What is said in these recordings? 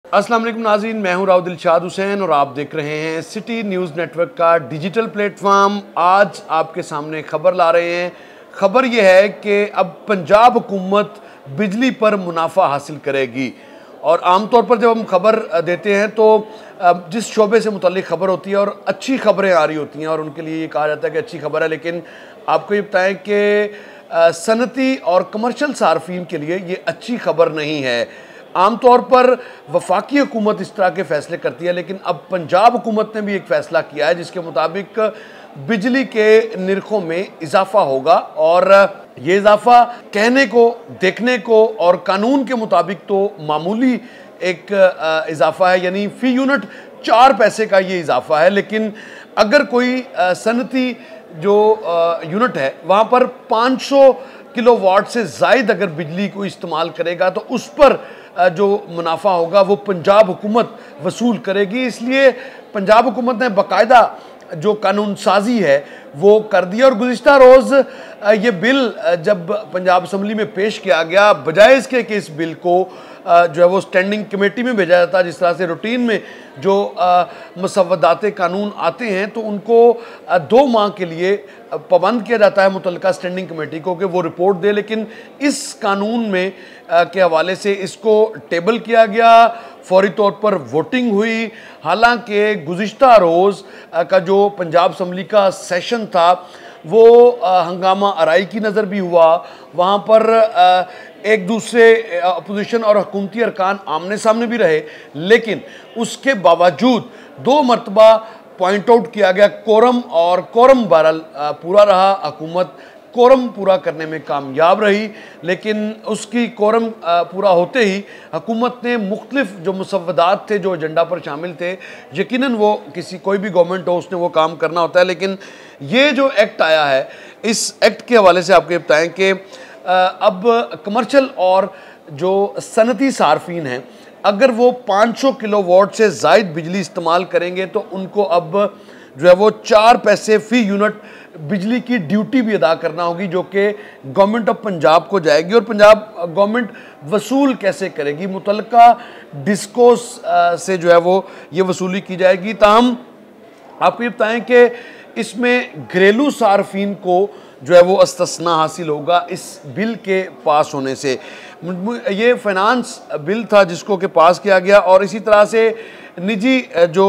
अस्सलाम वालेकुम नाज़रीन, मैं हूं राव दिलशाद हुसैन और आप देख रहे हैं सिटी न्यूज़ नेटवर्क का डिजिटल प्लेटफॉर्म। आज आपके सामने खबर ला रहे हैं। खबर यह है कि अब पंजाब हुकूमत बिजली पर मुनाफा हासिल करेगी। और आमतौर पर जब हम खबर देते हैं तो जिस शोबे से मुतल्लिक खबर होती है और अच्छी खबरें आ रही होती हैं और उनके लिए ये कहा जाता है कि अच्छी खबर है, लेकिन आपको ये बताएं कि सनती और कमर्शियल सार्फिन के लिए ये अच्छी खबर नहीं है। आमतौर पर वफाकी हुकूमत इस तरह के फ़ैसले करती है, लेकिन अब पंजाब हुकूमत ने भी एक फ़ैसला किया है जिसके मुताबिक बिजली के निरखों में इजाफा होगा। और ये इजाफा कहने को, देखने को और कानून के मुताबिक तो मामूली एक इजाफा है, यानी फ़ी यूनिट 4 पैसे का ये इजाफा है। लेकिन अगर कोई सनती जो यूनिट है वहाँ पर 500 किलोवाट से ज़ायद अगर बिजली को इस्तेमाल करेगा तो उस पर जो मुनाफा होगा वो पंजाब हुकूमत वसूल करेगी। इसलिए पंजाब हुकूमत ने बाकायदा जो कानून साजी है वो कर दिया। और गुज़िश्ता रोज़ ये बिल जब पंजाब असम्बली में पेश किया गया, बजाय इसके कि इस बिल को जो है वो स्टैंडिंग कमेटी में भेजा जाता है, जिस तरह से रूटीन में जो मसवदात कानून आते हैं तो उनको 2 माह के लिए पाबंद किया जाता है मुतल्लिका स्टैंडिंग कमेटी को कि वो रिपोर्ट दे। लेकिन इस कानून में के हवाले से इसको टेबल किया गया, फौरी तौर पर वोटिंग हुई। हालांकि गुज़िश्ता रोज़ का जो पंजाब असम्बली का सेशन था वो हंगामा आराई की नज़र भी हुआ। वहाँ पर एक दूसरे अपोजिशन और हुकूमती अरकान आमने सामने भी रहे, लेकिन उसके बावजूद 2 मरतबा पॉइंट आउट किया गया कोरम, और कोरम बहरहाल पूरा रहा। हुकूमत कोरम पूरा करने में कामयाब रही, लेकिन उसकी कोरम पूरा होते ही हुकूमत ने मुख्तलिफ जो मुसव्वदात थे जो एजेंडा पर शामिल थे, यकीनन वो कोई भी गवर्नमेंट हो उसने वो काम करना होता है। लेकिन ये जो एक्ट आया है, इस एक्ट के हवाले से आपको बताएं कि अब कमर्शियल और जो सनती सार्फिन हैं, अगर वो 500 किलोवाट से ज़ायद बिजली इस्तेमाल करेंगे तो उनको अब जो है वो 4 पैसे फ़ी यूनिट बिजली की ड्यूटी भी अदा करना होगी, जो कि गवर्नमेंट ऑफ पंजाब को जाएगी। और पंजाब गवर्नमेंट वसूल कैसे करेगी? मुतल्लिका डिस्कोस से जो है वो ये वसूली की जाएगी। ताहम आपको ये बताएं कि इसमें घरेलू सार्फिन को जो है वो इस्तिस्ना हासिल होगा इस बिल के पास होने से। ये फाइनेंस बिल था जिसको कि पास किया गया, और इसी तरह से निजी जो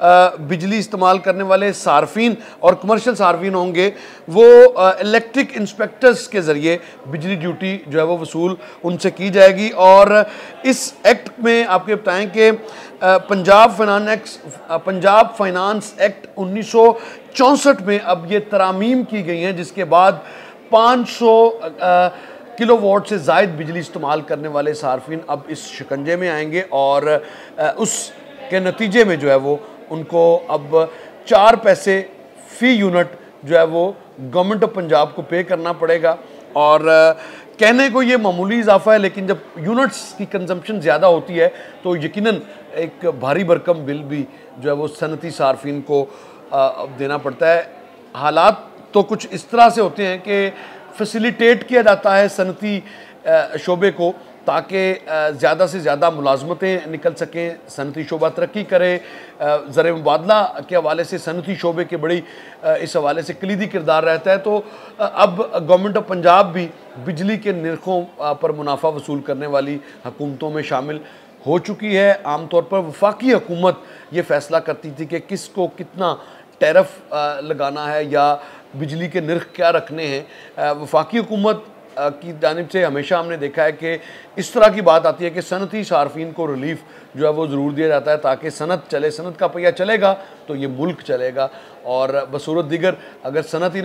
बिजली इस्तेमाल करने वाले सार्फिन और कमर्शियल सार्फिन होंगे वो इलेक्ट्रिक इंस्पेक्टर्स के ज़रिए बिजली ड्यूटी जो है वो वसूल उनसे की जाएगी। और इस एक्ट में आपको बताएं कि पंजाब फाइनेंस एक्ट 1964 में अब ये तरामीम की गई हैं, जिसके बाद 500 किलोवाट से ज़ायद बिजली इस्तेमाल करने वाले सार्फिन अब इस शिकंजे में आएंगे, और उसके नतीजे में जो है वो उनको अब 4 पैसे फ़ी यूनिट जो है वो गवर्नमेंट ऑफ पंजाब को पे करना पड़ेगा। और कहने को ये मामूली इजाफा है, लेकिन जब यूनिट्स की कंजम्पशन ज़्यादा होती है तो यकीनन एक भारी भरकम बिल भी जो है वो सनती सार्फिन को देना पड़ता है। हालात तो कुछ इस तरह से होते हैं कि फैसिलिटेट किया जाता है सनती शोबे को, ताकि ज़्यादा से ज़्यादा मुलाजमतें निकल सकें, सनती शोबा तरक्की करे। ज़र मुबादला के हवाले से सनती शोबे के बड़ी इस हवाले से कलीदी किरदार रहता है। तो अब गवर्नमेंट ऑफ पंजाब भी बिजली के निरखों पर मुनाफा वसूल करने वाली हुकूमतों में शामिल हो चुकी है। आमतौर पर वफाकी हुकूमत ये फ़ैसला करती थी कि किसको कितना टैरिफ लगाना है या बिजली के निर्ख क्या रखने हैं। वफाकी हुकूमत की जानिब से हमेशा हमने देखा है कि इस तरह की बात आती है कि सनती सार्फिन को रिलीफ जो है वो ज़रूर दिया जाता है, ताकि सनत चले। सनत का पहिया चलेगा तो ये मुल्क चलेगा, और बसूरत दीगर अगर सनत ही नहीं